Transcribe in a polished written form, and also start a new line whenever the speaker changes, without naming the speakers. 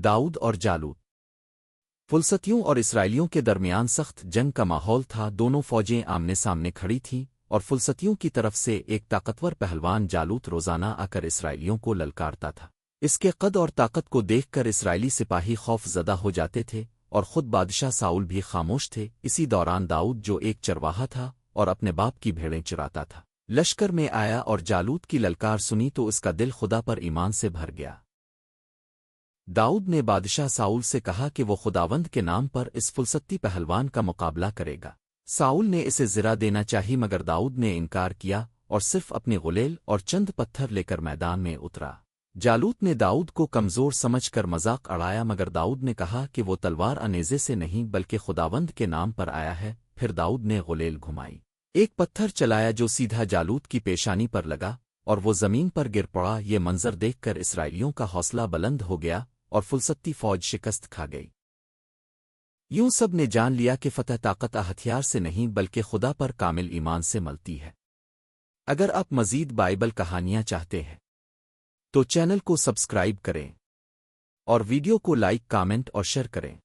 داؤد اور جالوت۔ فلسطینیوں اور اسرائیلیوں کے درمیان سخت جنگ کا ماحول تھا، دونوں فوجیں آمنے سامنے کھڑی تھیں، اور فلسطینیوں کی طرف سے ایک طاقتور پہلوان جالوت روزانہ آ کر اسرائیلیوں کو للکارتا تھا۔ اس کے قد اور طاقت کو دیکھ کر اسرائیلی سپاہی خوف زدہ ہو جاتے تھے، اور خود بادشاہ ساؤل بھی خاموش تھے۔ اسی دوران داؤد، جو ایک چرواہا تھا اور اپنے باپ کی بھیڑیں چراتا تھا، لشکر میں آیا اور جالوت کی للکار سنی تو اس کا دل خدا پر ایمان سے بھر گیا۔ داؤد نے بادشاہ ساؤل سے کہا کہ وہ خداوند کے نام پر اس فلسطی پہلوان کا مقابلہ کرے گا۔ ساؤل نے اسے زرہ دینا چاہی، مگر داؤد نے انکار کیا اور صرف اپنی غلیل اور چند پتھر لے کر میدان میں اترا۔ جالوت نے داؤد کو کمزور سمجھ کر مذاق اڑایا، مگر داؤد نے کہا کہ وہ تلوار انیزے سے نہیں بلکہ خداوند کے نام پر آیا ہے۔ پھر داؤد نے غلیل گھمائی، ایک پتھر چلایا جو سیدھا جالوت کی پیشانی پر لگا، اور وہ زمین پر گر پڑا۔ یہ منظر دیکھ کر اسرائیلیوں کا حوصلہ بلند ہو گیا اور فلسطی فوج شکست کھا گئی۔ یوں سب نے جان لیا کہ فتح طاقت ہتھیار سے نہیں بلکہ خدا پر کامل ایمان سے ملتی ہے۔ اگر آپ مزید بائبل کہانیاں چاہتے ہیں تو چینل کو سبسکرائب کریں اور ویڈیو کو لائک، کامنٹ اور شیئر کریں۔